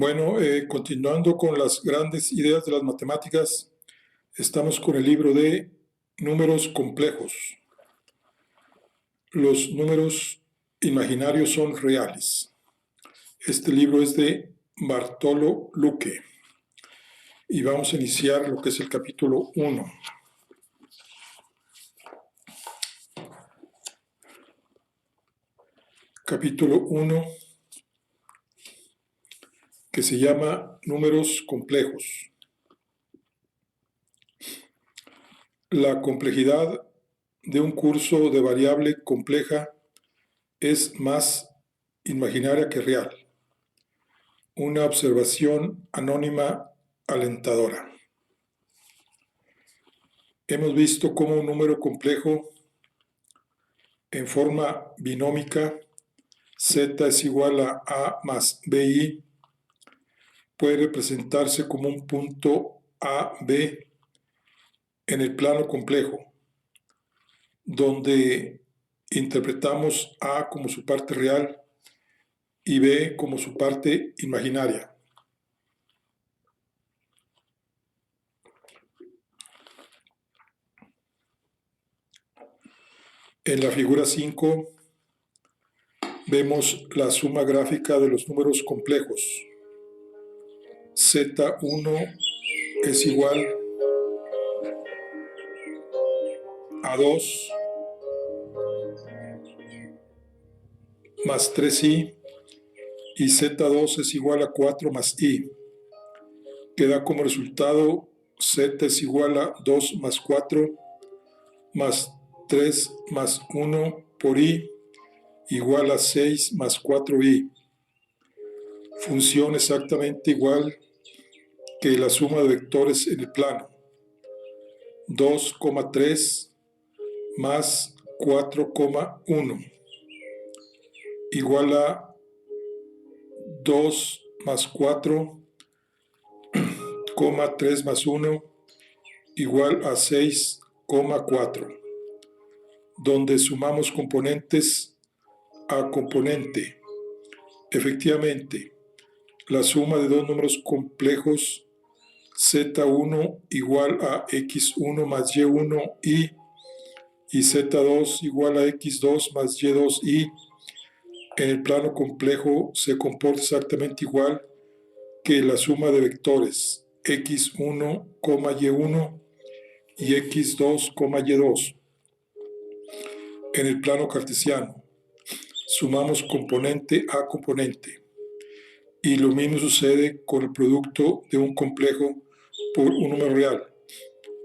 Bueno, continuando con las grandes ideas de las matemáticas, estamos con el libro de números complejos. Los números imaginarios son reales. Este libro es de Bartolo Luque. Y vamos a iniciar lo que es el capítulo 1. Capítulo 1, que se llama números complejos. La complejidad de un curso de variable compleja es más imaginaria que real. Una observación anónima alentadora. Hemos visto cómo un número complejo en forma binómica, z es igual a más bi, puede representarse como un punto AB en el plano complejo, donde interpretamos A como su parte real y B como su parte imaginaria. En la figura 5 vemos la suma gráfica de los números complejos. Z1 es igual a 2 más 3i y Z2 es igual a 4 más i, que da como resultado z es igual a 2 más 4 más 3 más 1 por i igual a 6 más 4i. Función exactamente igual que la suma de vectores en el plano. 2,3 más 4,1 igual a 2 más 4, 3 más 1 igual a 6,4, donde sumamos componentes a componente. Efectivamente, la suma de dos números complejos z1 igual a x1 más y1i y z2 igual a x2 más y2i en el plano complejo se comporta exactamente igual que la suma de vectores x1, y1 y x2, y2. En el plano cartesiano sumamos componente a componente. Y lo mismo sucede con el producto de un complejo por un número real.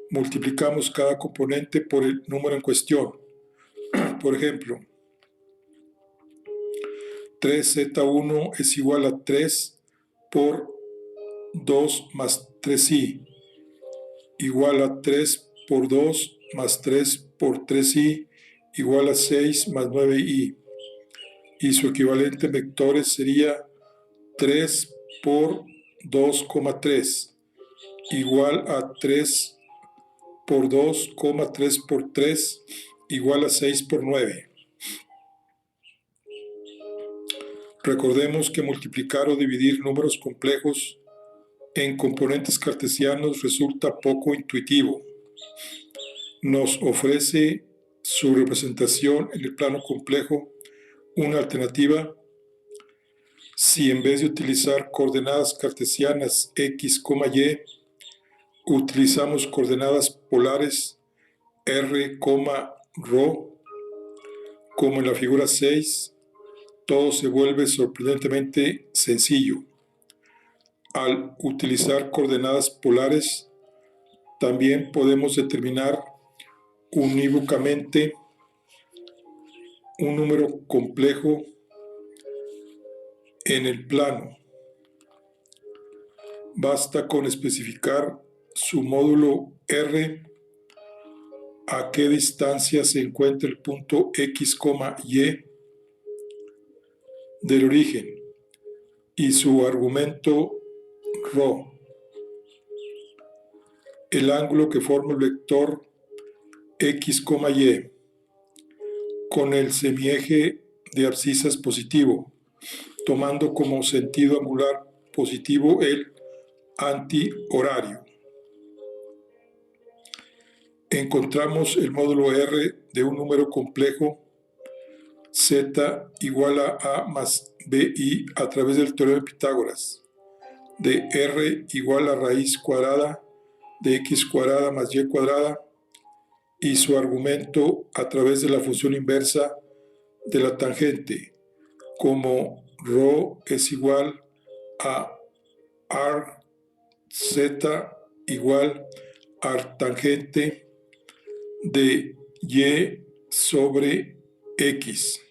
Multiplicamos cada componente por el número en cuestión. Por ejemplo, 3z1 es igual a 3 por 2 más 3i, igual a 3 por 2 más 3 por 3i, igual a 6 más 9i. Y su equivalente en vectores sería 3 por 2,3 igual a 3 por 2, 3 por 3 igual a 6 por 9. Recordemos que multiplicar o dividir números complejos en componentes cartesianos resulta poco intuitivo. Nos ofrece su representación en el plano complejo una alternativa. Si en vez de utilizar coordenadas cartesianas x, y, utilizamos coordenadas polares r, ρ, como en la figura 6, todo se vuelve sorprendentemente sencillo. Al utilizar coordenadas polares, también podemos determinar unívocamente un número complejo en el plano. Basta con especificar su módulo r, a qué distancia se encuentra el punto x, y del origen y su argumento ρ. El ángulo que forma el vector x, y con el semieje de abscisas positivo, tomando como sentido angular positivo el antihorario. Encontramos el módulo R de un número complejo z igual a A más BI a través del teorema de Pitágoras, de R igual a raíz cuadrada de X cuadrada más Y cuadrada, y su argumento a través de la función inversa de la tangente, como ρ es igual a r z igual a tangente de y sobre x.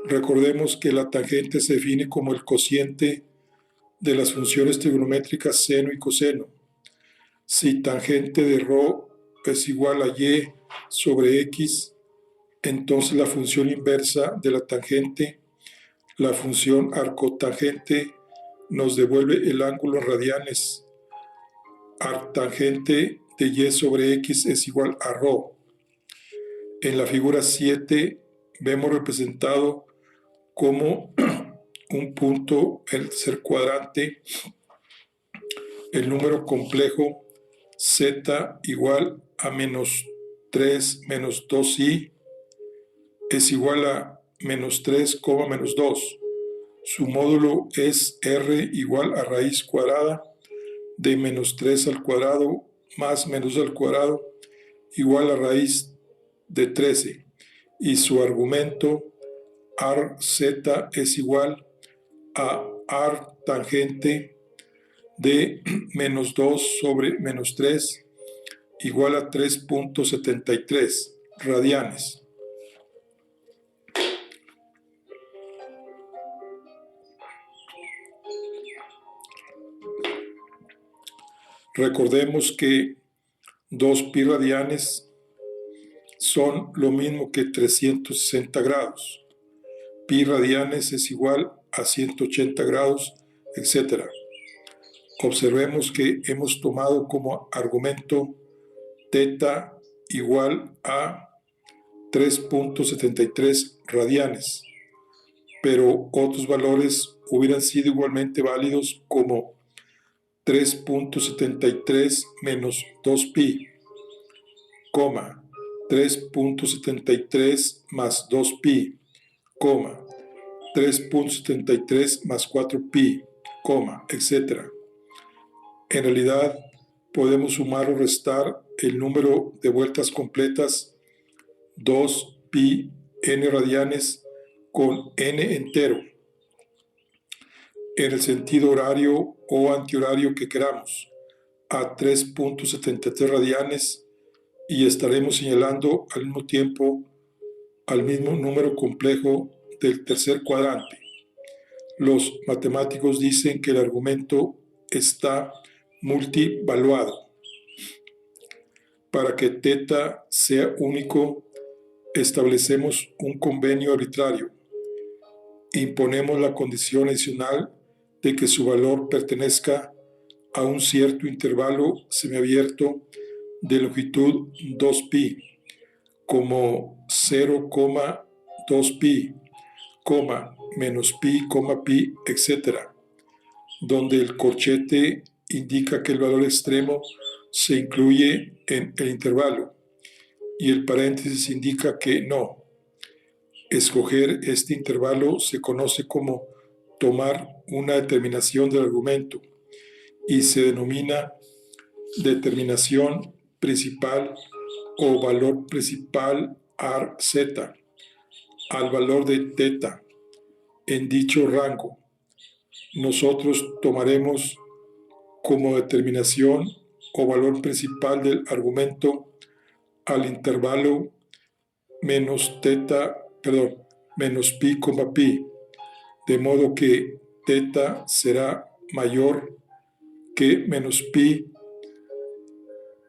Recordemos que la tangente se define como el cociente de las funciones trigonométricas seno y coseno. Si tangente de ρ es igual a y sobre x, entonces la función inversa de la tangente, la función arcotangente, nos devuelve el ángulo en radianes. Arctangente de y sobre x es igual a ρ. En la figura 7 vemos representado como un punto, el tercer cuadrante, el número complejo z igual a menos 3 menos 2i es igual a menos 3, menos 2. Su módulo es r igual a raíz cuadrada de menos 3 al cuadrado más menos 2 al cuadrado igual a raíz de 13. Y su argumento rz es igual a r tangente de menos 2 sobre menos 3 igual a 3.73 radianes. Recordemos que 2pi radianes son lo mismo que 360 grados. Pi radianes es igual a 180 grados, etc. Observemos que hemos tomado como argumento θ igual a 3.73 radianes, pero otros valores hubieran sido igualmente válidos como 3.73 menos 2pi, 3.73 más 2pi, 3.73 más 4pi, etc. En realidad, podemos sumar o restar el número de vueltas completas 2pi n radianes con n entero, en el sentido horario o antihorario que queramos, a 3.73 radianes, y estaremos señalando al mismo tiempo al mismo número complejo del tercer cuadrante. Los matemáticos dicen que el argumento está multivaluado. Para que θ sea único, establecemos un convenio arbitrario. Imponemos la condición adicional de que su valor pertenezca a un cierto intervalo semiabierto de longitud 2pi, como 0,2pi, menos pi, pi, etc., donde el corchete indica que el valor extremo se incluye en el intervalo y el paréntesis indica que no. Escoger este intervalo se conoce como tomar una determinación del argumento y se denomina determinación principal o valor principal rz al valor de θ en dicho rango. Nosotros tomaremos como determinación o valor principal del argumento al intervalo menos pi, pi, de modo que θ será mayor que menos pi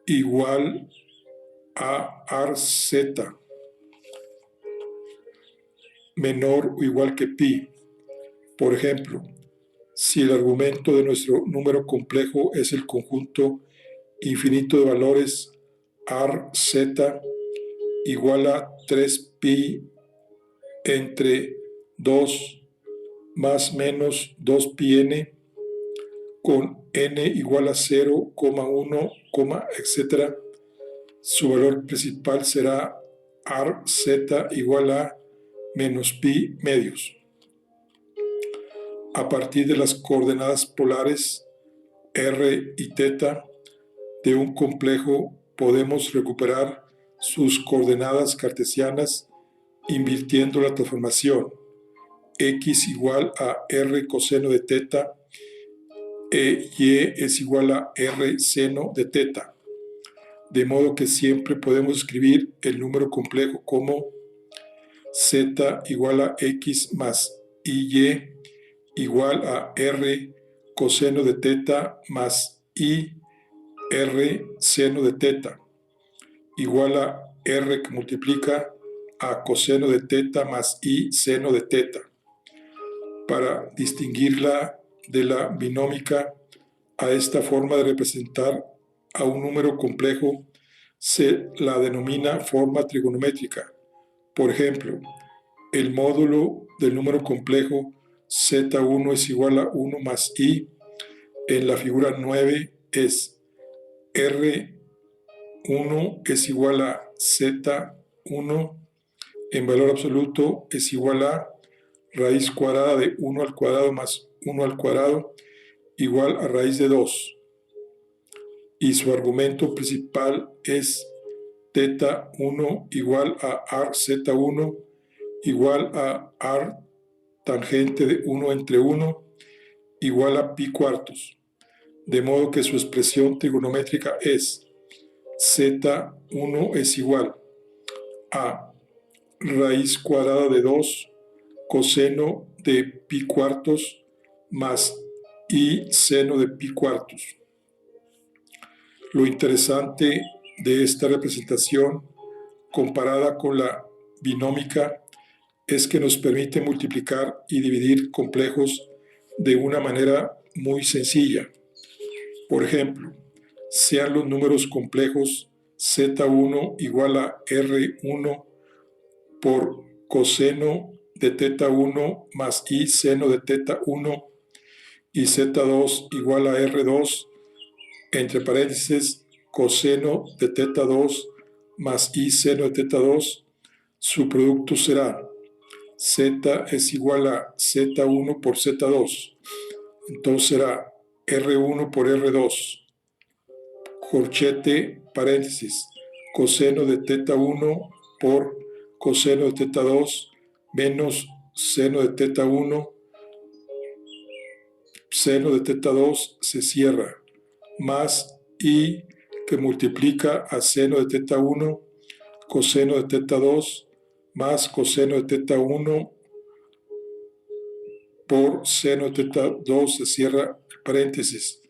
igual a rz, menor o igual que pi. Por ejemplo, si el argumento de nuestro número complejo es el conjunto infinito de valores rz igual a 3pi entre 2 más menos 2πn con n igual a 0, 1, etc. Su valor principal será arz igual a menos pi medios. A partir de las coordenadas polares r y θ de un complejo podemos recuperar sus coordenadas cartesianas invirtiendo la transformación x igual a r coseno de θ y es igual a r seno de θ, de modo que siempre podemos escribir el número complejo como z igual a x más y igual a r coseno de θ más i r seno de θ igual a r que multiplica a coseno de θ más i seno de θ. Para distinguirla de la binómica, a esta forma de representar a un número complejo se la denomina forma trigonométrica. Por ejemplo, el módulo del número complejo z1 es igual a 1 más i en la figura 9 es r1 es igual a z1 en valor absoluto es igual a raíz cuadrada de 1 al cuadrado más 1 al cuadrado igual a raíz de 2. Y su argumento principal es θ1 igual a arz1 igual a ar tangente de 1 entre 1 igual a pi cuartos. De modo que su expresión trigonométrica es z1 es igual a raíz cuadrada de 2 coseno de pi cuartos más i seno de pi cuartos. Lo interesante de esta representación comparada con la binómica es que nos permite multiplicar y dividir complejos de una manera muy sencilla. Por ejemplo, sean los números complejos z1 igual a r1 por coseno de θ1 más i seno de θ1 y z2 igual a r2 entre paréntesis coseno de θ2 más i seno de θ2, su producto será z es igual a z1 por z2. Entonces será r1 por r2, corchete, paréntesis, coseno de θ1 por coseno de θ2 menos seno de θ1, seno de θ2 se cierra, más i que multiplica a seno de θ1, coseno de θ2, más coseno de θ1 por seno de θ2 se cierra el paréntesis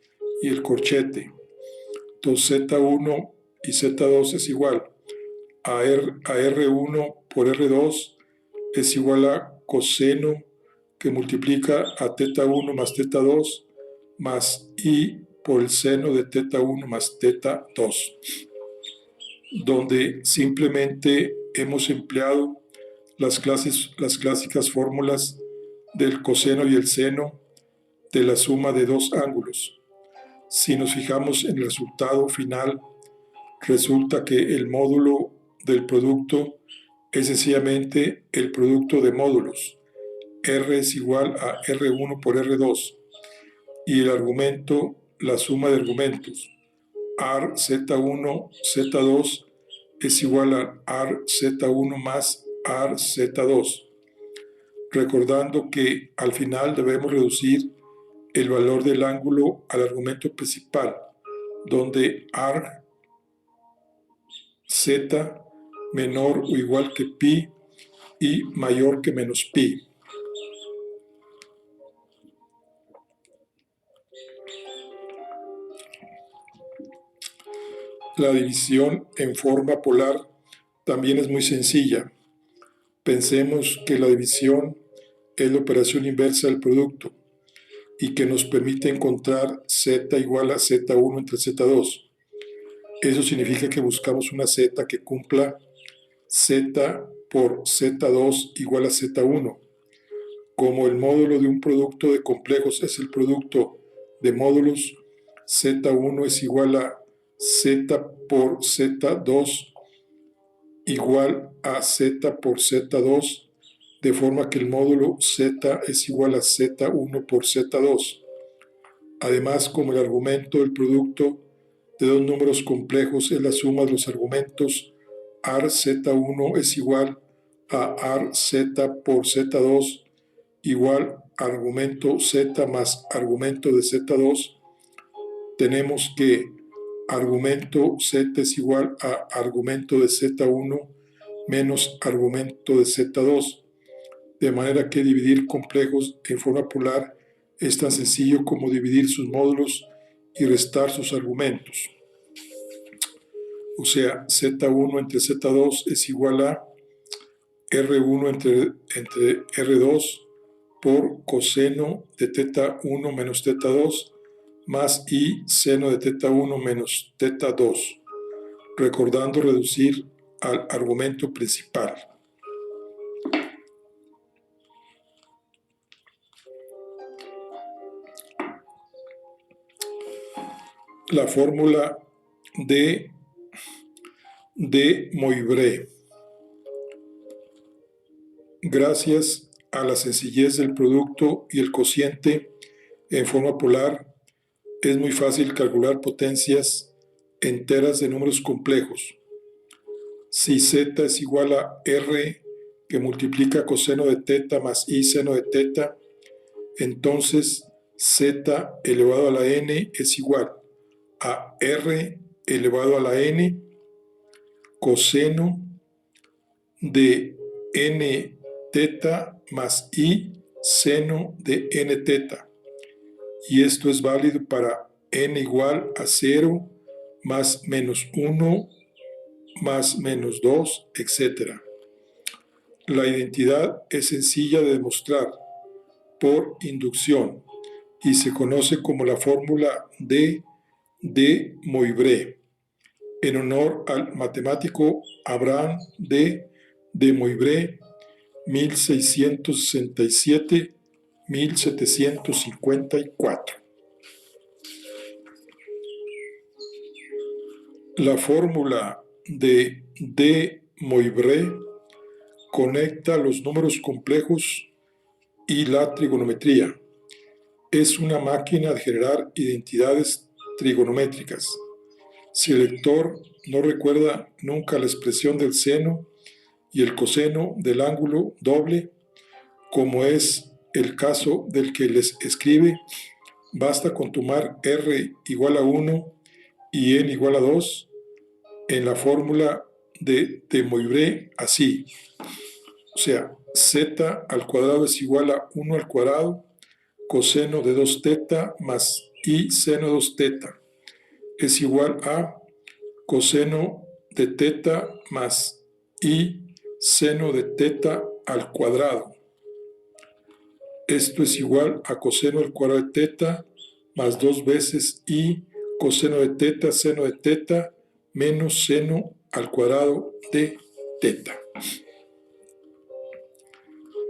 y el corchete. Entonces z1 y z2 es igual a r1 por r2 es igual a coseno que multiplica a θ1 más θ2 más i por el seno de θ1 más θ2, donde simplemente hemos empleado las clásicas fórmulas del coseno y el seno de la suma de dos ángulos. Si nos fijamos en el resultado final, resulta que el módulo del producto es sencillamente el producto de módulos. R es igual a R1 por R2 y el argumento, la suma de argumentos. Ar Z1, Z2 es igual a Ar Z1 más Ar Z2. Recordando que al final debemos reducir el valor del ángulo al argumento principal, donde Ar Z menor o igual que pi y mayor que menos pi. La división en forma polar también es muy sencilla. Pensemos que la división es la operación inversa del producto y que nos permite encontrar z igual a z1 entre z2. Eso significa que buscamos una z que cumpla z por z2 igual a z1, como el módulo de un producto de complejos es el producto de módulos, Z1 es igual a Z por Z2 igual a Z por Z2, de forma que el módulo Z es igual a Z1 por Z2. Además, como el argumento del producto de dos números complejos es la suma de los argumentos, ARZ1 es igual a ARZ por Z2 igual a argumento Z más argumento de Z2, tenemos que argumento Z es igual a argumento de Z1 menos argumento de Z2, de manera que dividir complejos en forma polar es tan sencillo como dividir sus módulos y restar sus argumentos. O sea, Z1 entre Z2 es igual a R1 entre R2 por coseno de teta 1 menos teta 2 más I seno de teta 1 menos teta 2, recordando reducir al argumento principal. La fórmula de Moivre. Gracias a la sencillez del producto y el cociente en forma polar, es muy fácil calcular potencias enteras de números complejos. Si z es igual a r que multiplica coseno de teta más i seno de teta, entonces z elevado a la n es igual a r elevado a la n coseno de n teta más i seno de n teta. Y esto es válido para n igual a 0, más menos 1, más menos 2, etc. La identidad es sencilla de demostrar por inducción y se conoce como la fórmula de Moivre, en honor al matemático Abraham de Moivre, 1667-1754. La fórmula de Moivre conecta los números complejos y la trigonometría. Es una máquina de generar identidades trigonométricas. Si el lector no recuerda nunca la expresión del seno y el coseno del ángulo doble, como es el caso del que les escribe, basta con tomar r igual a 1 y n igual a 2 en la fórmula de Moivre así. O sea, z al cuadrado es igual a 1 al cuadrado coseno de 2 teta más i seno de 2 teta es igual a coseno de teta más i seno de teta al cuadrado. Esto es igual a coseno al cuadrado de teta más 2 veces i coseno de teta seno de teta menos seno al cuadrado de teta.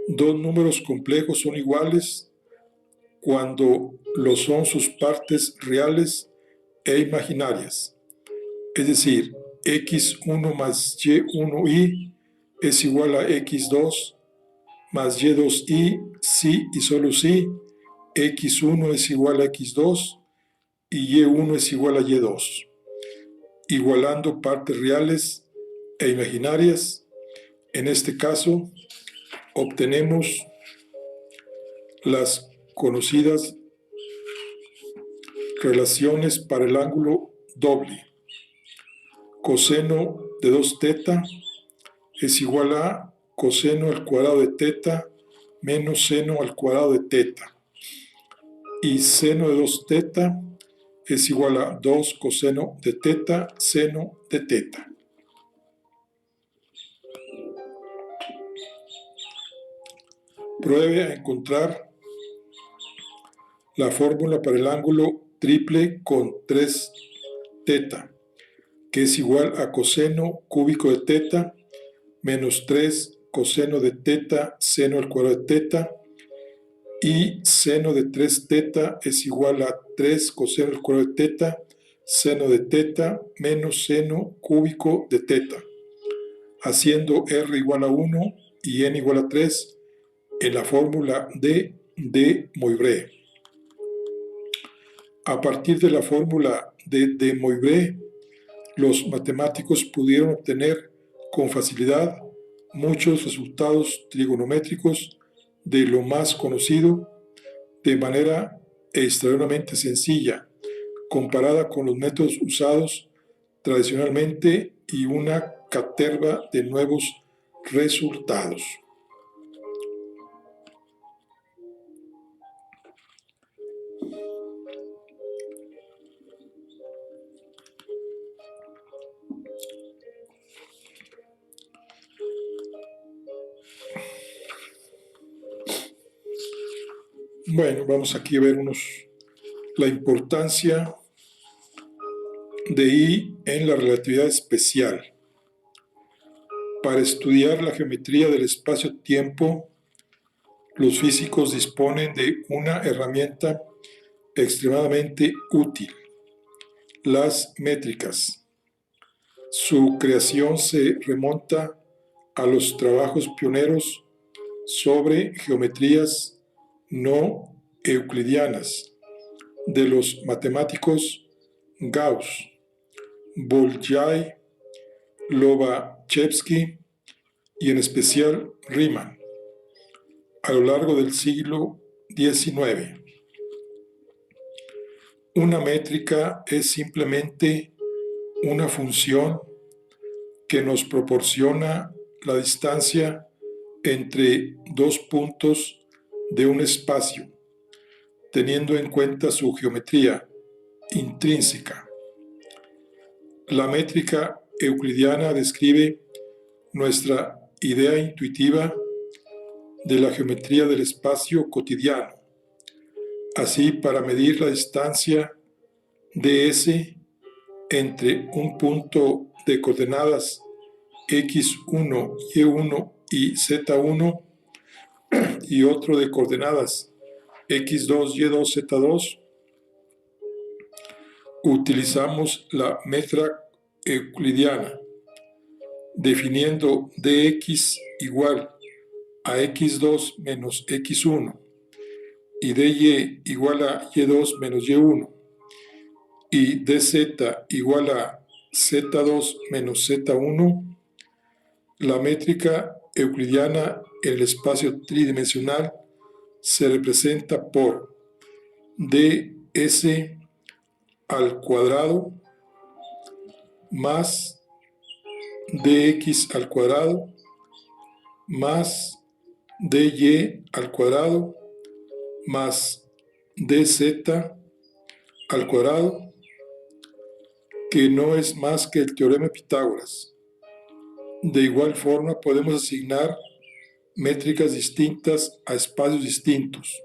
Dos números complejos son iguales cuando lo son sus partes reales e imaginarias. Es decir, x1 más y1i es igual a x2 más y2i si y solo si x1 es igual a x2 y y1 es igual a y2. Igualando partes reales e imaginarias, en este caso obtenemos las conocidas relaciones para el ángulo doble. Coseno de 2 teta es igual a coseno al cuadrado de teta menos seno al cuadrado de teta. Y seno de 2 teta es igual a 2 coseno de teta seno de teta. Pruebe a encontrar la fórmula para el ángulo triple con 3 teta, que es igual a coseno cúbico de teta menos 3 coseno de teta seno al cuadrado de teta y seno de 3 teta es igual a 3 coseno al cuadrado de teta, seno de teta menos seno cúbico de teta, haciendo r igual a 1 y n igual a 3 en la fórmula de Moivre. A partir de la fórmula de Moivre, los matemáticos pudieron obtener con facilidad muchos resultados trigonométricos de lo más conocido de manera extraordinariamente sencilla comparada con los métodos usados tradicionalmente y una caterva de nuevos resultados. Bueno, vamos aquí a ver la importancia de I en la relatividad especial. Para estudiar la geometría del espacio-tiempo, los físicos disponen de una herramienta extremadamente útil, las métricas. Su creación se remonta a los trabajos pioneros sobre geometrías no euclidianas de los matemáticos Gauss, Bolyai, Lobachevsky y en especial Riemann a lo largo del siglo XIX. Una métrica es simplemente una función que nos proporciona la distancia entre dos puntos de un espacio, teniendo en cuenta su geometría intrínseca. La métrica euclidiana describe nuestra idea intuitiva de la geometría del espacio cotidiano. Así, para medir la distancia ds entre un punto de coordenadas x1, y1 y z1 y otro de coordenadas x2, y2, z2, utilizamos la métrica euclidiana, definiendo dx igual a x2 menos x1 y dy igual a y2 menos y1 y dz igual a z2 menos z1, la métrica euclidiana en el espacio tridimensional se representa por ds al cuadrado más dx al cuadrado más dy al cuadrado más dz al cuadrado, que no es más que el teorema de Pitágoras. De igual forma, podemos asignar métricas distintas a espacios distintos.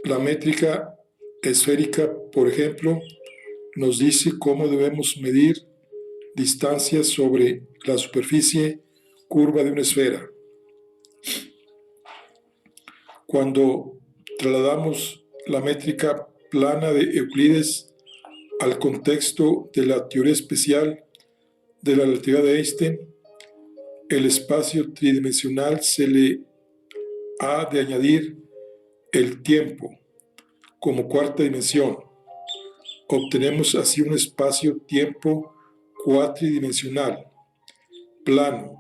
La métrica esférica, por ejemplo, nos dice cómo debemos medir distancias sobre la superficie curva de una esfera. Cuando trasladamos la métrica plana de Euclides al contexto de la teoría especial de la relatividad de Einstein, el espacio tridimensional se le ha de añadir el tiempo como cuarta dimensión. Obtenemos así un espacio-tiempo cuatridimensional, plano,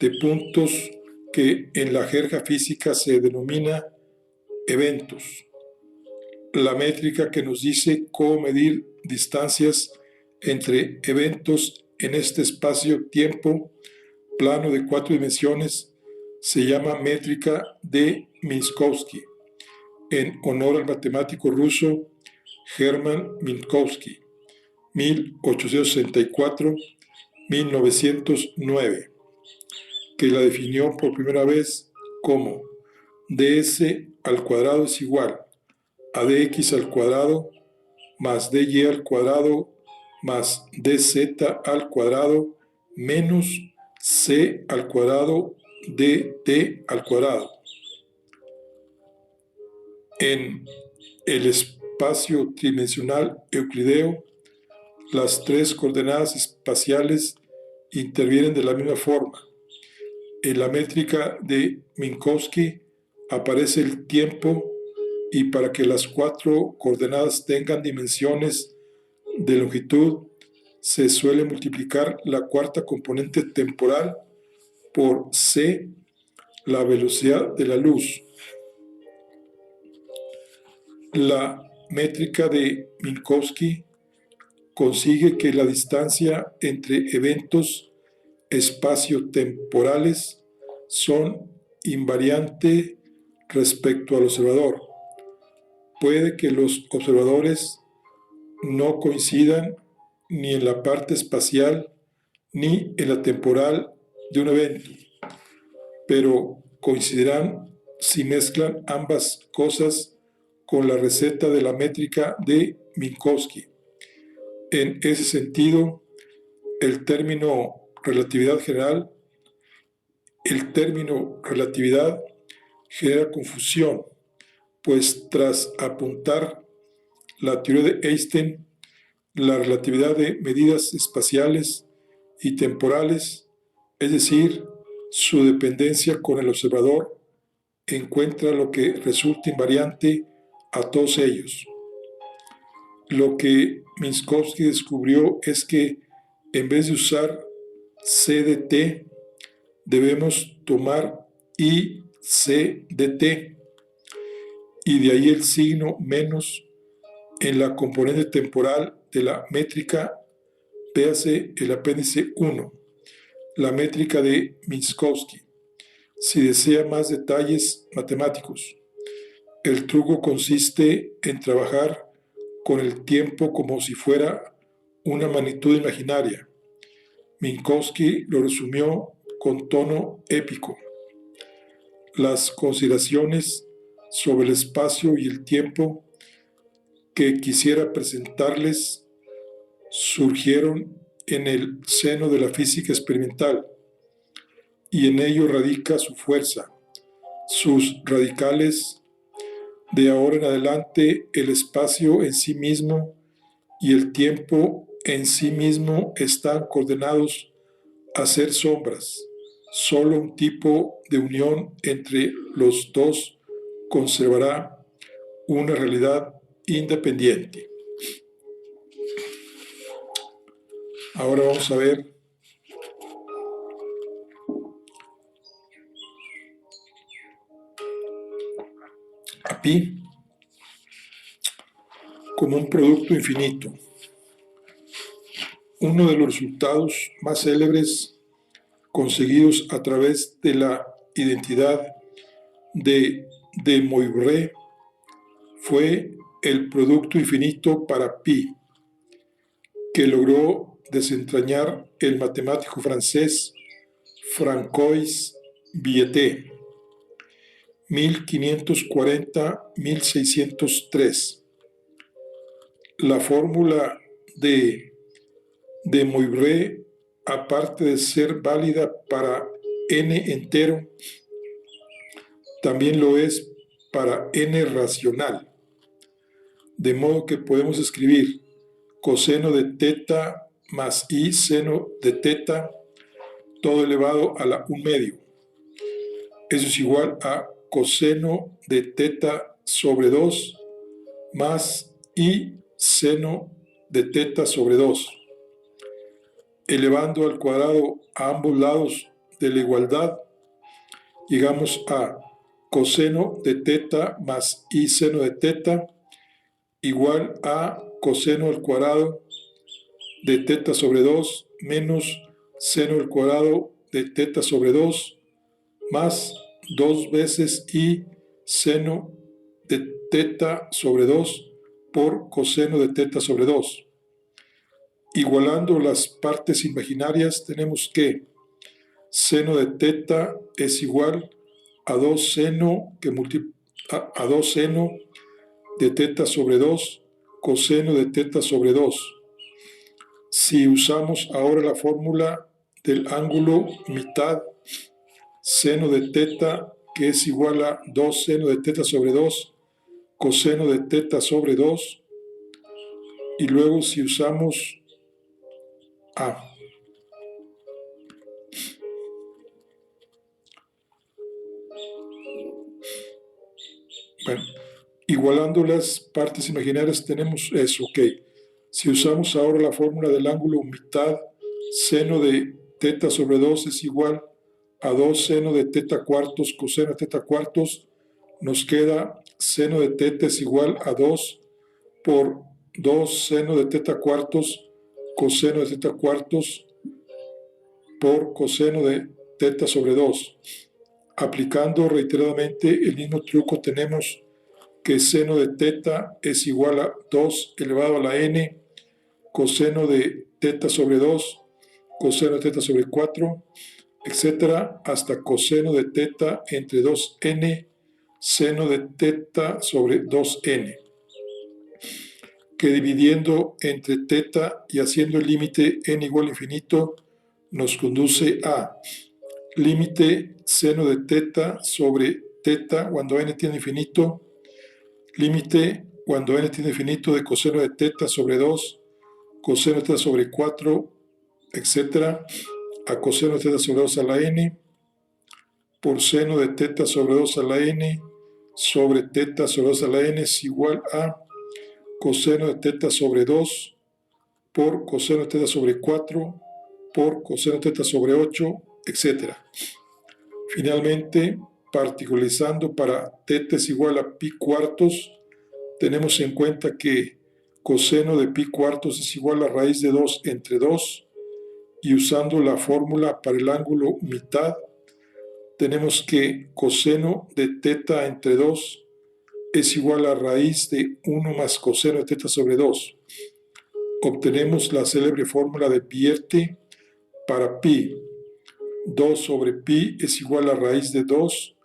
de puntos que en la jerga física se denomina eventos. La métrica que nos dice cómo medir distancias entre eventos en este espacio-tiempo plano de 4 dimensiones se llama métrica de Minkowski, en honor al matemático ruso Hermann Minkowski, 1864-1909, que la definió por primera vez como ds al cuadrado es igual a dx al cuadrado más dy al cuadrado más dz al cuadrado menos c al cuadrado dt al cuadrado. En el espacio tridimensional euclideo, las tres coordenadas espaciales intervienen de la misma forma. En la métrica de Minkowski aparece el tiempo, y para que las cuatro coordenadas tengan dimensiones de longitud, se suele multiplicar la cuarta componente temporal por c, la velocidad de la luz. La métrica de Minkowski consigue que la distancia entre eventos espaciotemporales son invariante respecto al observador. Puede que los observadores no coincidan ni en la parte espacial ni en la temporal de un evento, pero coincidirán si mezclan ambas cosas con la receta de la métrica de Minkowski. En ese sentido, el término relatividad genera confusión, pues tras apuntar la teoría de Einstein, la relatividad de medidas espaciales y temporales, es decir, su dependencia con el observador, encuentra lo que resulta invariante a todos ellos. Lo que Minkowski descubrió es que en vez de usar C de t, debemos tomar I C de t, y de ahí el signo menos en la componente temporal de la métrica. Véase el apéndice 1, la métrica de Minkowski. Si desea más detalles matemáticos, el truco consiste en trabajar con el tiempo como si fuera una magnitud imaginaria. Minkowski lo resumió con tono épico. Las consideraciones sobre el espacio y el tiempo que quisiera presentarles surgieron en el seno de la física experimental, y en ello radica su fuerza, sus radicales. De ahora en adelante, el espacio en sí mismo y el tiempo en sí mismo están condenados a ser sombras. Solo un tipo de unión entre los dos conservará una realidad independiente. Ahora vamos a ver a pi como un producto infinito. Uno de los resultados más célebres conseguidos a través de la identidad de Moivre fue el producto infinito para pi, que logró desentrañar el matemático francés Francois Vieté, 1540-1603. La fórmula de Moivre, aparte de ser válida para n entero, también lo es para n racional, de modo que podemos escribir coseno de teta más i seno de teta, todo elevado a la 1/2. Eso es igual a coseno de teta sobre 2 más i seno de teta sobre 2. Elevando al cuadrado a ambos lados de la igualdad, llegamos a coseno de teta más i seno de teta igual a coseno al cuadrado de teta sobre 2 menos seno al cuadrado de teta sobre 2 más 2 veces i seno de teta sobre 2 por coseno de teta sobre 2. Igualando las partes imaginarias, tenemos que seno de teta es igual a 2 seno de teta sobre 2 coseno de teta sobre 2. Si usamos ahora la fórmula del ángulo mitad, seno de teta, que es igual a 2 seno de teta sobre 2, coseno de teta sobre 2, y luego si usamos A. Bueno, igualando las partes imaginarias tenemos eso, ok. Si usamos ahora la fórmula del ángulo mitad, seno de teta sobre 2 es igual a 2 seno de teta cuartos coseno de teta cuartos, nos queda seno de teta es igual a 2 por 2 seno de teta cuartos coseno de teta cuartos por coseno de teta sobre 2. Aplicando reiteradamente el mismo truco tenemos que seno de teta es igual a 2 elevado a la n, coseno de teta sobre 2, coseno de teta sobre 4, etcétera, hasta coseno de teta entre 2n, seno de teta sobre 2n, que dividiendo entre teta y haciendo el límite n igual a infinito, nos conduce a límite seno de teta sobre teta cuando n tiende a infinito, límite cuando n tiende a infinito de coseno de teta sobre 2, coseno de teta sobre 4, etcétera, a coseno de teta sobre 2 a la n, por seno de teta sobre 2 a la n, sobre teta sobre 2 a la n es igual a coseno de teta sobre 2, por coseno de teta sobre 4, por coseno de teta sobre 8, etcétera. Finalmente, particularizando para teta es igual a pi cuartos, tenemos en cuenta que coseno de pi cuartos es igual a raíz de 2 entre 2, y usando la fórmula para el ángulo mitad, tenemos que coseno de teta entre 2 es igual a raíz de 1 más coseno de teta sobre 2. Obtenemos la célebre fórmula de Vierte para pi. 2 sobre pi es igual a raíz de 2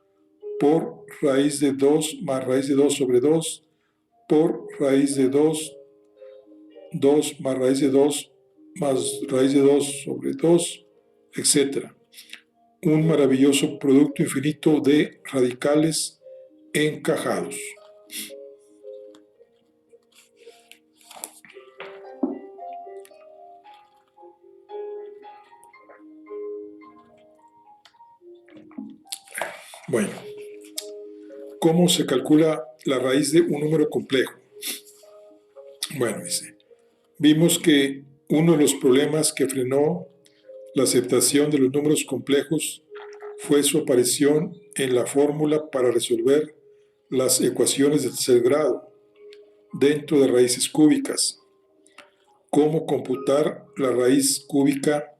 por raíz de 2 más raíz de 2 sobre 2 por raíz de 2, 2 más raíz de 2 más raíz de 2 sobre 2, etc. Un maravilloso producto infinito de radicales encajados. Bueno, ¿cómo se calcula la raíz de un número complejo? Bueno, dice, vimos que uno de los problemas que frenó la aceptación de los números complejos fue su aparición en la fórmula para resolver las ecuaciones de tercer grado dentro de raíces cúbicas. ¿Cómo computar la raíz cúbica,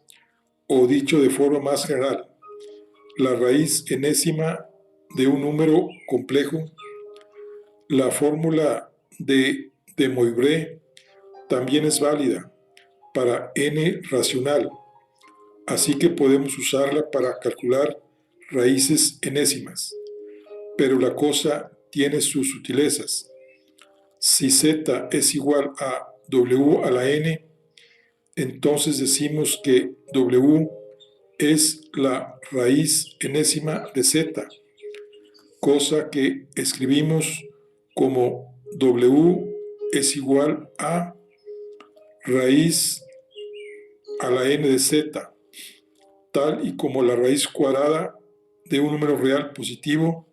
o dicho de forma más general, la raíz enésima de un número complejo? La fórmula de Moivre también es válida para n racional, así que podemos usarla para calcular raíces enésimas. Pero la cosa tiene sus sutilezas. Si z es igual a w a la n, entonces decimos que w es la raíz enésima de z, cosa que escribimos como w es igual a raíz a la n de z, tal y como la raíz cuadrada de un número real positivo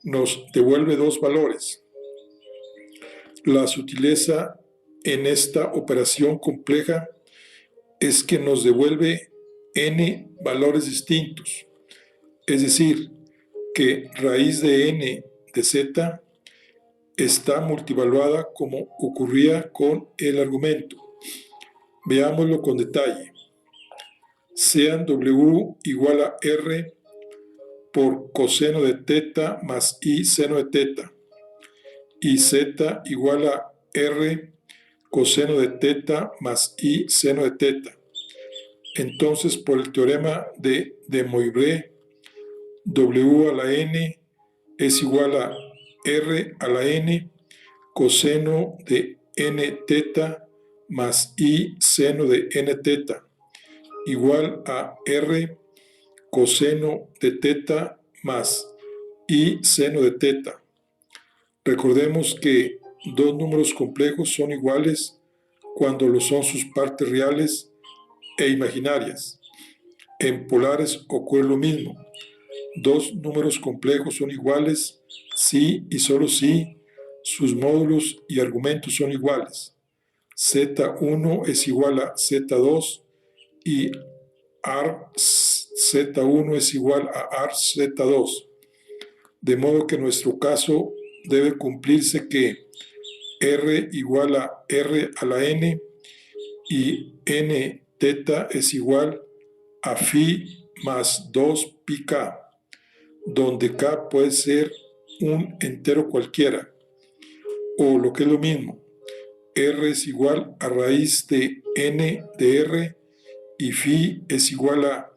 nos devuelve dos valores. La sutileza en esta operación compleja es que nos devuelve n valores distintos, es decir, que raíz de n de z está multivaluada como ocurría con el argumento. Veámoslo con detalle. Sean w igual a r por coseno de teta más i seno de teta, y z igual a r coseno de teta más i seno de teta. Entonces, por el teorema de Moivre, w a la n es igual a r a la n coseno de n teta más i seno de n teta, igual a r coseno de teta más i seno de teta. Recordemos que dos números complejos son iguales cuando lo son sus partes reales e imaginarias. En polares ocurre lo mismo. Dos números complejos son iguales si y solo si sus módulos y argumentos son iguales. Z1 es igual a Z2 y ARZ1 es igual a ARZ2. De modo que en nuestro caso debe cumplirse que R igual a R a la N y N teta es igual a phi más 2 pi k, donde k puede ser un entero cualquiera, o lo que es lo mismo, R es igual a raíz de N de R y phi es igual a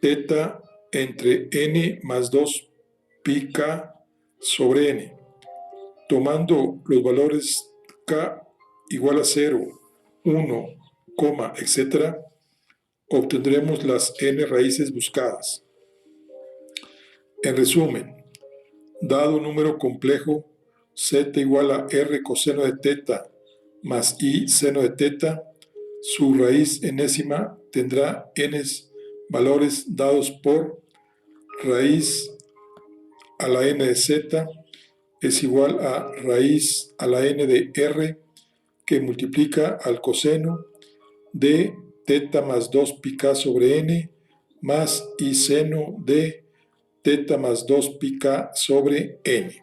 teta entre N más 2 pi k sobre N. Tomando los valores k igual a 0, 1, etc., obtendremos las n raíces buscadas. En resumen, dado un número complejo z igual a r coseno de teta más i seno de teta, su raíz enésima tendrá n valores dados por raíz a la n de z es igual a raíz a la n de r que multiplica al coseno de teta más 2 pi k sobre n más i seno de teta más 2 pi k sobre n.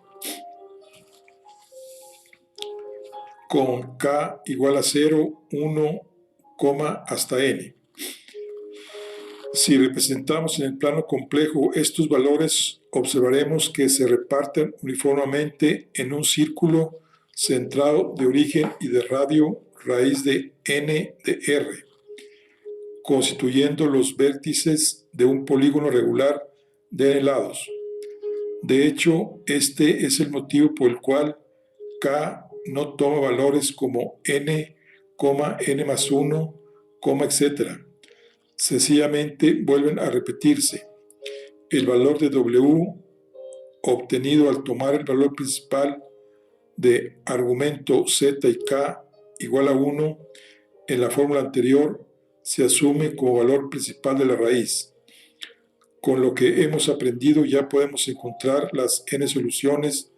Con k igual a 0, 1, hasta n. Si representamos en el plano complejo estos valores, observaremos que se reparten uniformemente en un círculo centrado de origen y de radio raíz de n de r, constituyendo los vértices de un polígono regular de lados. De hecho, este es el motivo por el cual k no toma valores como n, n más 1, etc. Sencillamente vuelven a repetirse. El valor de W obtenido al tomar el valor principal de argumento z y k igual a 1 en la fórmula anterior se asume como valor principal de la raíz. Con lo que hemos aprendido ya podemos encontrar las n soluciones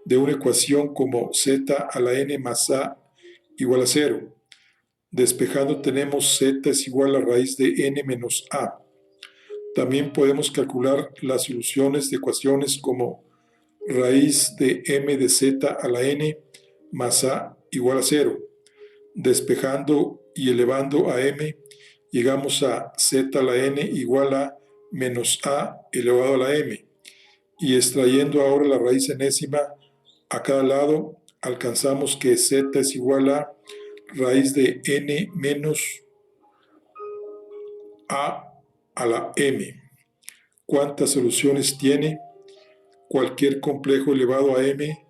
de una ecuación como z a la n más a igual a 0. Despejando tenemos z es igual a raíz de n menos a. También podemos calcular las soluciones de ecuaciones como raíz de m de z a la n más a igual a 0. Despejando y elevando a m, llegamos a z a la n igual a menos a elevado a la m. Y extrayendo ahora la raíz enésima a cada lado, alcanzamos que z es igual a raíz de n menos a la m. ¿Cuántas soluciones tiene? Cualquier complejo elevado a m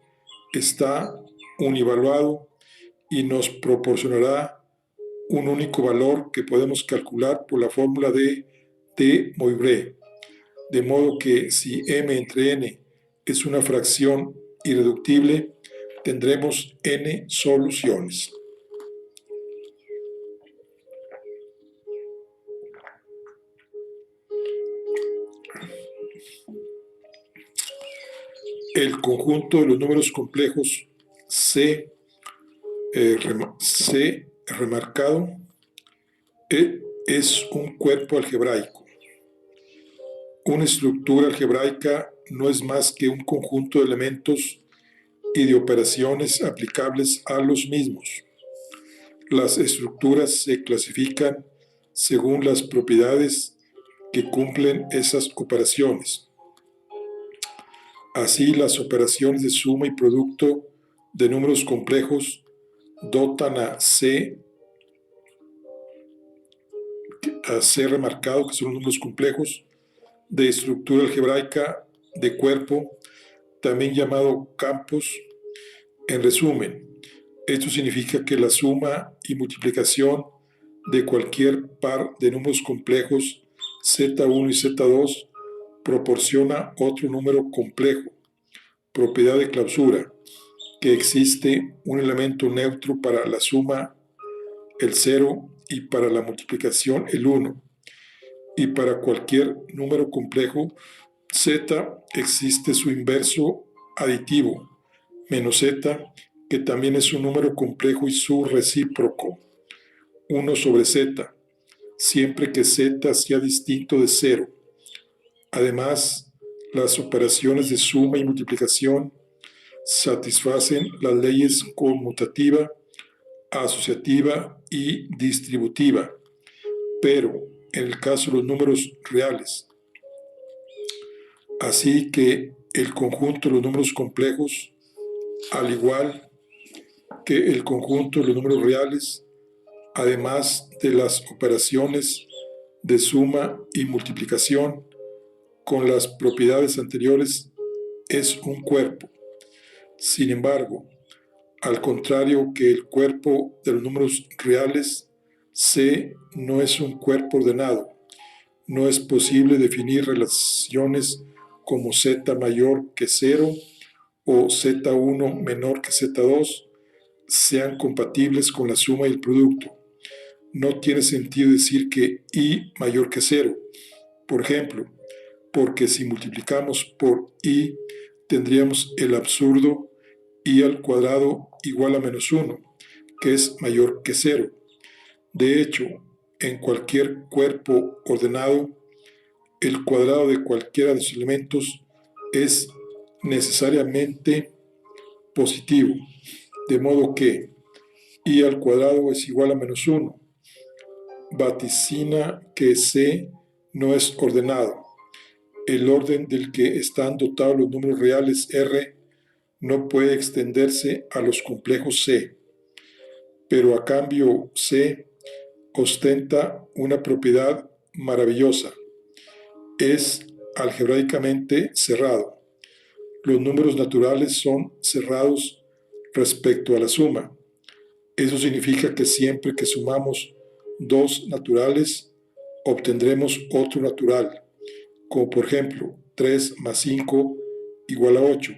está univaluado y nos proporcionará un único valor que podemos calcular por la fórmula de Moivre. De modo que si m entre n es una fracción irreductible, tendremos n soluciones. El conjunto de los números complejos C remarcado es un cuerpo algebraico. Una estructura algebraica no es más que un conjunto de elementos y de operaciones aplicables a los mismos. Las estructuras se clasifican según las propiedades que cumplen esas operaciones. Así, las operaciones de suma y producto de números complejos dotan a C remarcado, que son los números complejos, de estructura algebraica de cuerpo, también llamado campos. En resumen, esto significa que la suma y multiplicación de cualquier par de números complejos Z1 y Z2 proporciona otro número complejo, propiedad de clausura, que existe un elemento neutro para la suma, el 0, y para la multiplicación, el 1. Y para cualquier número complejo, z, existe su inverso aditivo, menos z, que también es un número complejo, y su recíproco, 1 sobre z, siempre que z sea distinto de 0. Además, las operaciones de suma y multiplicación satisfacen las leyes conmutativa, asociativa y distributiva, pero en el caso de los números reales. Así que el conjunto de los números complejos, al igual que el conjunto de los números reales, además de las operaciones de suma y multiplicación con las propiedades anteriores, es un cuerpo. Sin embargo, al contrario que el cuerpo de los números reales, C no es un cuerpo ordenado. No es posible definir relaciones como z mayor que 0 o z1 menor que z2 sean compatibles con la suma y el producto. No tiene sentido decir que i mayor que 0, por ejemplo, porque si multiplicamos por i, tendríamos el absurdo i al cuadrado igual a menos 1, que es mayor que 0. De hecho, en cualquier cuerpo ordenado, el cuadrado de cualquiera de sus elementos es necesariamente positivo, de modo que i al cuadrado es igual a menos 1. Vaticina que C no es ordenado. El orden del que están dotados los números reales R no puede extenderse a los complejos C, pero a cambio C ostenta una propiedad maravillosa. Es algebraicamente cerrado. Los números naturales son cerrados respecto a la suma. Eso significa que siempre que sumamos dos naturales, obtendremos otro natural, como por ejemplo 3 más 5 igual a 8.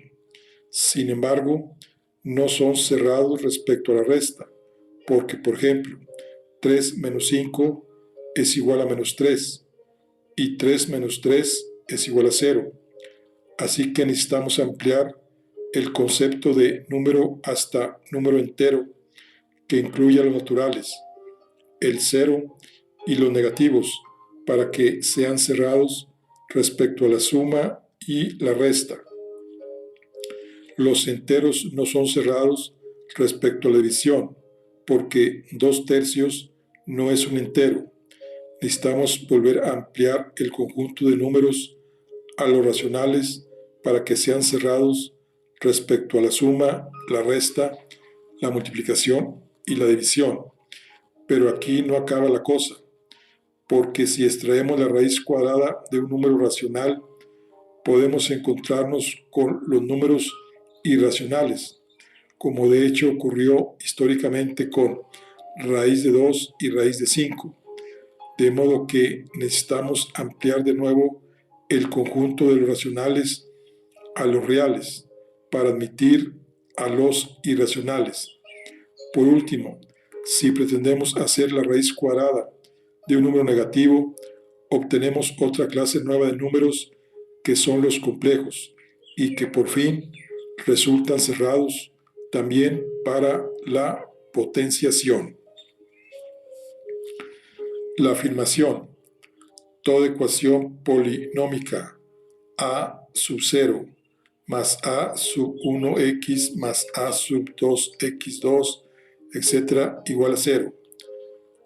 Sin embargo, no son cerrados respecto a la resta, porque por ejemplo 3 menos 5 es igual a menos 3 y 3 menos 3 es igual a 0. Así que necesitamos ampliar el concepto de número hasta número entero, que incluya los naturales, el 0 y los negativos, para que sean cerrados respecto a la suma y la resta. Los enteros no son cerrados respecto a la división, porque 2/3 no es un entero. Necesitamos volver a ampliar el conjunto de números a los racionales para que sean cerrados respecto a la suma, la resta, la multiplicación y la división. Pero aquí no acaba la cosa, porque si extraemos la raíz cuadrada de un número racional, podemos encontrarnos con los números irracionales, como de hecho ocurrió históricamente con raíz de 2 y raíz de 5. De modo que necesitamos ampliar de nuevo el conjunto de los racionales a los reales para admitir a los irracionales. Por último, si pretendemos hacer la raíz cuadrada de un número negativo, obtenemos otra clase nueva de números que son los complejos y que por fin resultan cerrados también para la potenciación. La afirmación: toda ecuación polinómica a sub 0 más a sub 1x más a sub 2x2, etc. igual a 0,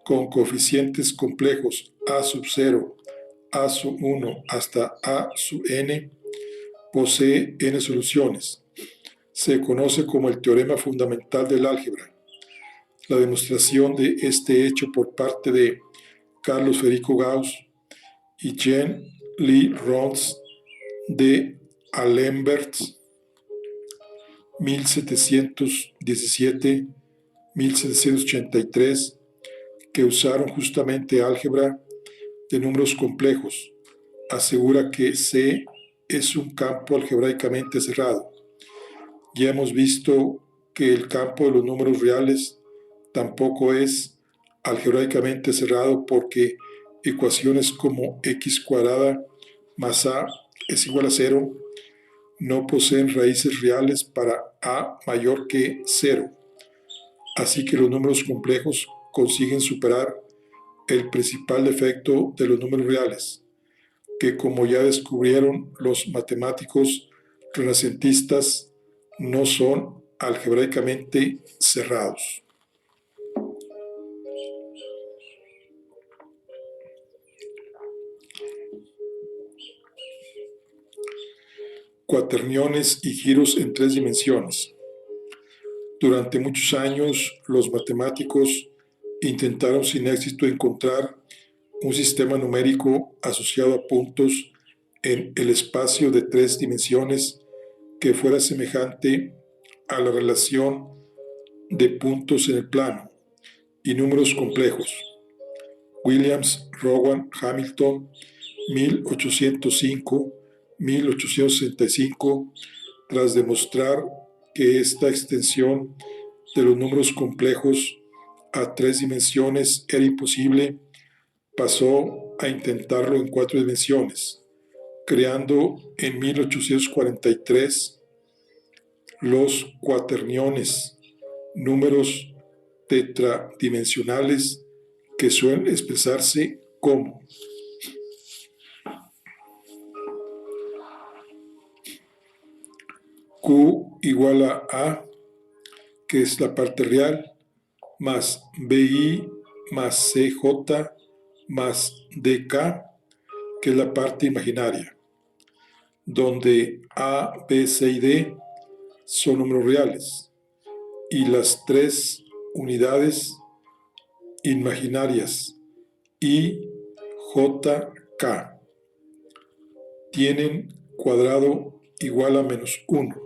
con coeficientes complejos a sub 0, a sub 1 hasta a sub n, posee n soluciones. Se conoce como el teorema fundamental del álgebra. La demostración de este hecho por parte de Carlos Federico Gauss y Jean Lee Rons de Alembert, 1717-1783, que usaron justamente álgebra de números complejos, asegura que C es un campo algebraicamente cerrado. Ya hemos visto que el campo de los números reales tampoco es algebraicamente cerrado porque ecuaciones como x cuadrada más a es igual a 0 no poseen raíces reales para a mayor que 0. Así que los números complejos consiguen superar el principal defecto de los números reales, que como ya descubrieron los matemáticos renacentistas, no son algebraicamente cerrados. Cuaterniones y giros en 3 dimensiones. Durante muchos años, los matemáticos intentaron sin éxito encontrar un sistema numérico asociado a puntos en el espacio de 3 dimensiones que fuera semejante a la relación de puntos en el plano y números complejos. Williams, Rowan, Hamilton, 1805-1865, tras demostrar que esta extensión de los números complejos a 3 dimensiones era imposible, pasó a intentarlo en 4 dimensiones, creando en 1843 los cuaterniones, números tetradimensionales que suelen expresarse como Q igual a, que es la parte real, más BI más CJ más DK, que es la parte imaginaria, donde A, B, C y D son números reales y las 3 unidades imaginarias I, J, K tienen cuadrado igual a -1.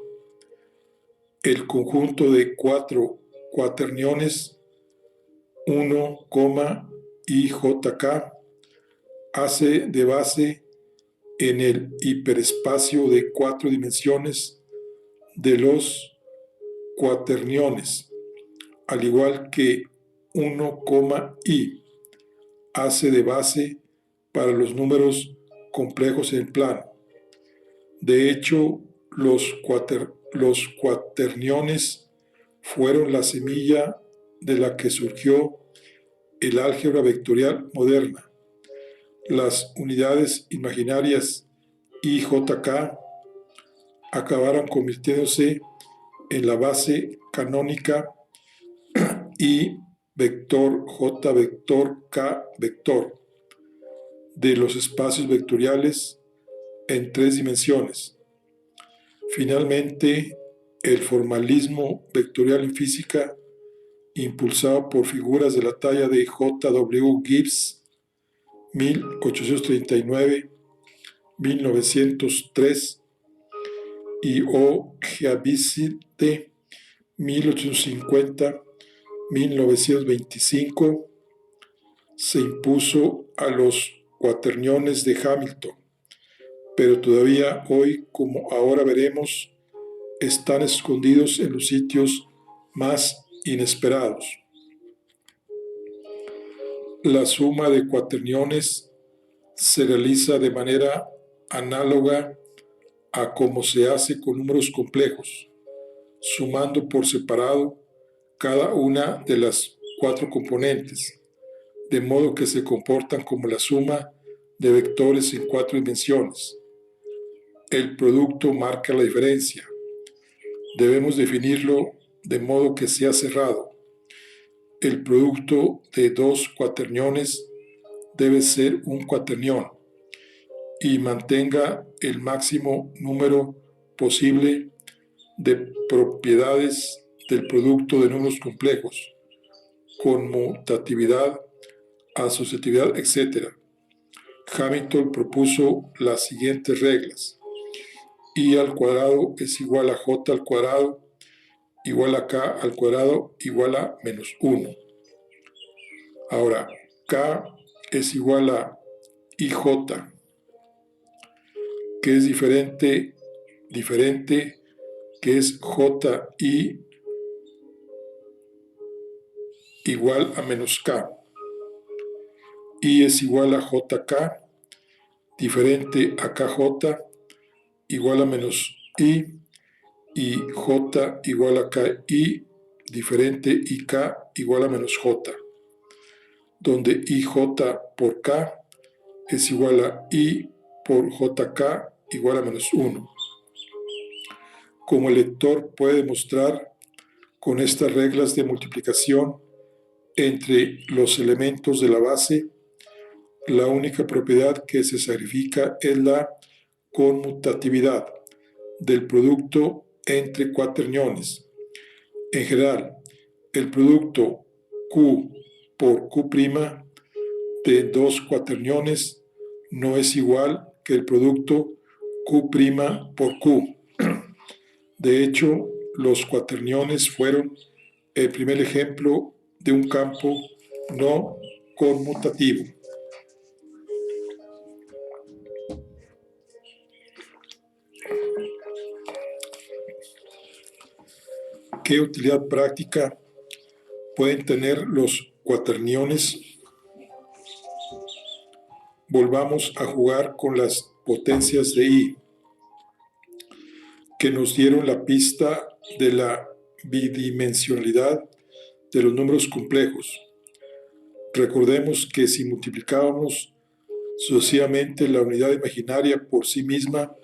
El conjunto de 4 cuaterniones 1, IJK hace de base en el hiperespacio de 4 dimensiones de los cuaterniones, al igual que 1, I hace de base para los números complejos en el plano. De hecho, los cuaterniones fueron la semilla de la que surgió el álgebra vectorial moderna. Las unidades imaginarias IJK acabaron convirtiéndose en la base canónica I vector J vector K vector de los espacios vectoriales en 3 dimensiones. Finalmente, el formalismo vectorial en física, impulsado por figuras de la talla de J. W. Gibbs, 1839-1903, y O. Giabissite, 1850-1925, se impuso a los cuaterniones de Hamilton, pero todavía hoy, como ahora veremos, están escondidos en los sitios más inesperados. La suma de cuaterniones se realiza de manera análoga a como se hace con números complejos, sumando por separado cada una de las 4 componentes, de modo que se comportan como la suma de vectores en 4 dimensiones. El producto marca la diferencia. Debemos definirlo de modo que sea cerrado. El producto de 2 cuaterniones debe ser un cuaternión y mantenga el máximo número posible de propiedades del producto de números complejos, conmutatividad, asociatividad, etc. Hamilton propuso las siguientes reglas: I al cuadrado es igual a J al cuadrado igual a K al cuadrado igual a -1. Ahora, K es igual a IJ, que es diferente, que es JI igual a menos K. I es igual a JK, diferente a KJ, igual a menos I, y J igual a KI, diferente y K igual a menos J, donde IJ por K es igual a I por JK igual a menos 1. Como el lector puede demostrar con estas reglas de multiplicación entre los elementos de la base, la única propiedad que se sacrifica es la conmutatividad del producto entre cuaterniones. En general, el producto Q por Q' de dos cuaterniones no es igual que el producto Q' por Q. De hecho, los cuaterniones fueron el primer ejemplo de un campo no conmutativo. ¿Qué utilidad práctica pueden tener los cuaterniones? Volvamos a jugar con las potencias de I, que nos dieron la pista de la bidimensionalidad de los números complejos. Recordemos que si multiplicábamos sucesivamente la unidad imaginaria por sí misma,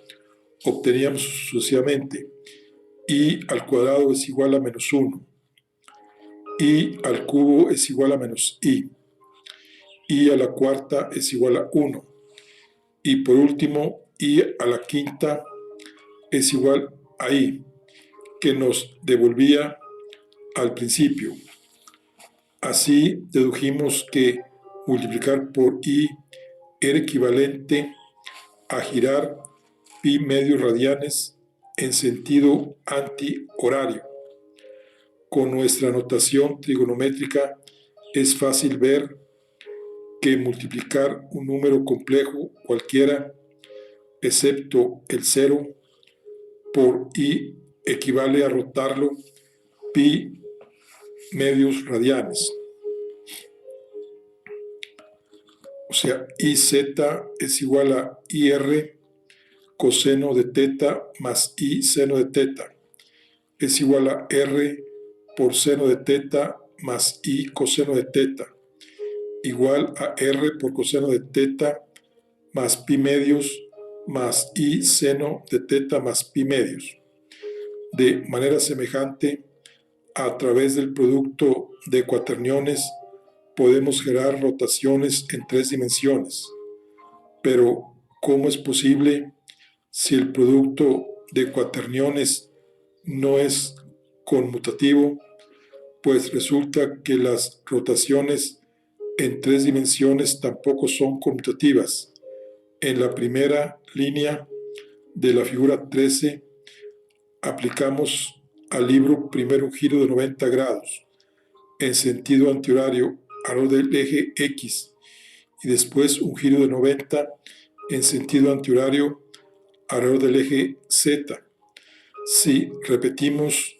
obteníamos sucesivamente I al cuadrado es igual a menos 1, I al cubo es igual a menos I a la cuarta es igual a 1, y por último, I a la quinta es igual a I, que nos devolvía al principio. Así dedujimos que multiplicar por I era equivalente a girar pi medios radianes en sentido antihorario. Con nuestra notación trigonométrica es fácil ver que multiplicar un número complejo cualquiera, excepto el 0, por I equivale a rotarlo pi medios radianes. O sea, IZ es igual a IR coseno de teta más I seno de teta. Es igual a R por seno de teta más I coseno de teta, igual a R por coseno de teta más pi medios más I seno de teta más pi medios. De manera semejante, a través del producto de cuaterniones podemos generar rotaciones en 3 dimensiones. Pero, ¿cómo es posible si el producto de cuaterniones no es conmutativo? Pues resulta que las rotaciones en 3 dimensiones tampoco son conmutativas. En la primera línea de la figura 13 aplicamos al libro primero un giro de 90 grados en sentido antihorario alrededor del eje X y después un giro de 90 en sentido antihorario alrededor del eje Z. Si repetimos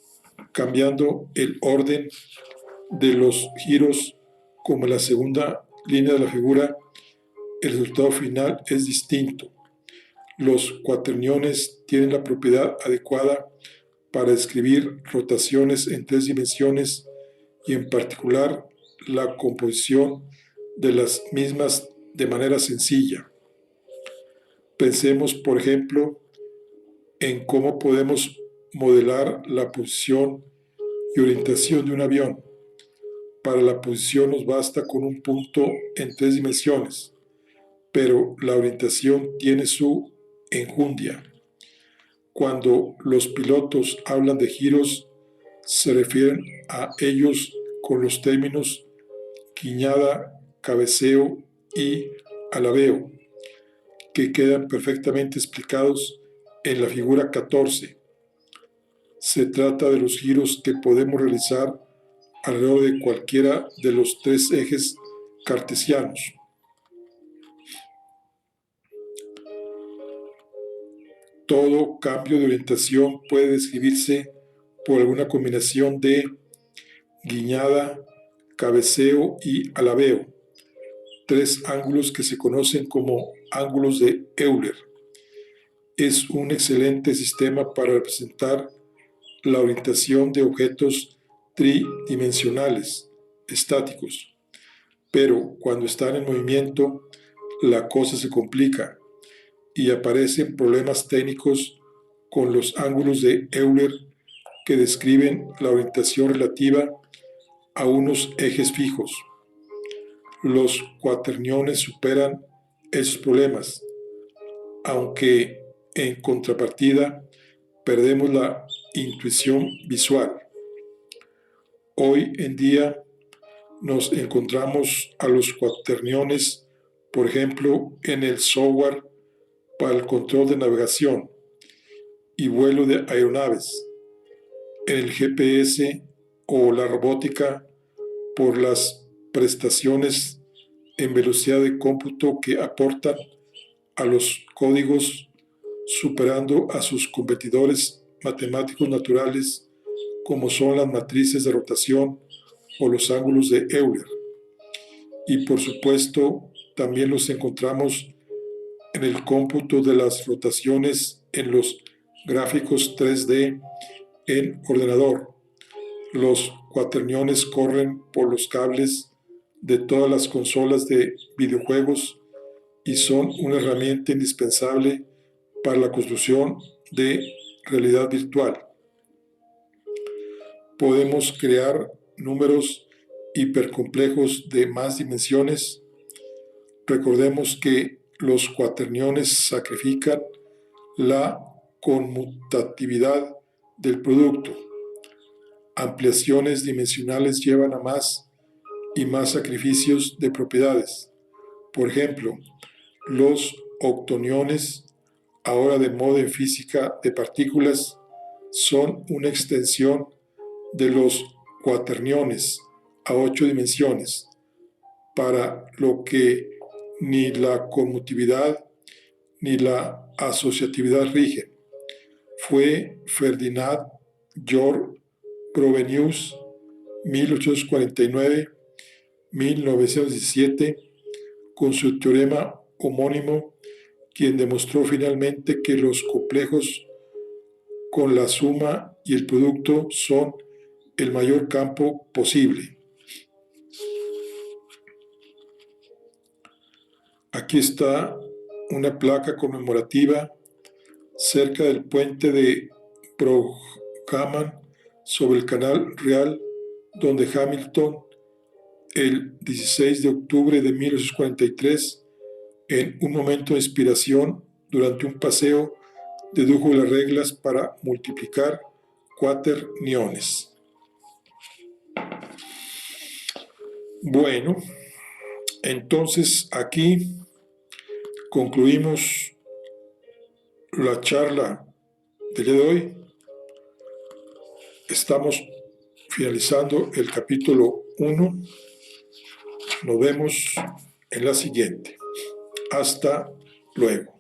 cambiando el orden de los giros como en la segunda línea de la figura, el resultado final es distinto. Los cuaterniones tienen la propiedad adecuada para describir rotaciones en 3 dimensiones y en particular la composición de las mismas de manera sencilla. Pensemos, por ejemplo, en cómo podemos modelar la posición y orientación de un avión. Para la posición nos basta con un punto en 3 dimensiones, pero la orientación tiene su enjundia. Cuando los pilotos hablan de giros, se refieren a ellos con los términos guiñada, cabeceo y alabeo, que quedan perfectamente explicados en la figura 14. Se trata de los giros que podemos realizar alrededor de cualquiera de los 3 ejes cartesianos. Todo cambio de orientación puede describirse por alguna combinación de guiñada, cabeceo y alabeo, tres ángulos que se conocen como ángulos de Euler. Es un excelente sistema para representar la orientación de objetos tridimensionales, estáticos. Pero cuando están en movimiento, la cosa se complica y aparecen problemas técnicos con los ángulos de Euler que describen la orientación relativa a unos ejes fijos. Los cuaterniones superan esos problemas, aunque en contrapartida perdemos la intuición visual. Hoy en día nos encontramos a los cuaterniones, por ejemplo, en el software para el control de navegación y vuelo de aeronaves, en el GPS o la robótica por las prestaciones en velocidad de cómputo que aportan a los códigos, superando a sus competidores matemáticos naturales como son las matrices de rotación o los ángulos de Euler. Y por supuesto, también los encontramos en el cómputo de las rotaciones en los gráficos 3D en ordenador. Los cuaterniones corren por los cables de todas las consolas de videojuegos y son una herramienta indispensable para la construcción de realidad virtual. Podemos crear números hipercomplejos de más dimensiones. Recordemos que los cuaterniones sacrifican la conmutatividad del producto. Ampliaciones dimensionales llevan a más y más sacrificios de propiedades. Por ejemplo, los octoniones, ahora de moda en física de partículas, son una extensión de los cuaterniones a 8 dimensiones, para lo que ni la conmutatividad ni la asociatividad rigen. Fue Ferdinand George Frobenius, 1849-1917, con su teorema homónimo, quien demostró finalmente que los complejos con la suma y el producto son el mayor campo posible. Aquí está una placa conmemorativa cerca del puente de Brougham sobre el Canal Real, donde Hamilton, el 16 de octubre de 1843, en un momento de inspiración durante un paseo, dedujo las reglas para multiplicar cuaterniones. Bueno, entonces aquí concluimos la charla del día de hoy. Estamos finalizando el capítulo 1. Nos vemos en la siguiente. Hasta luego.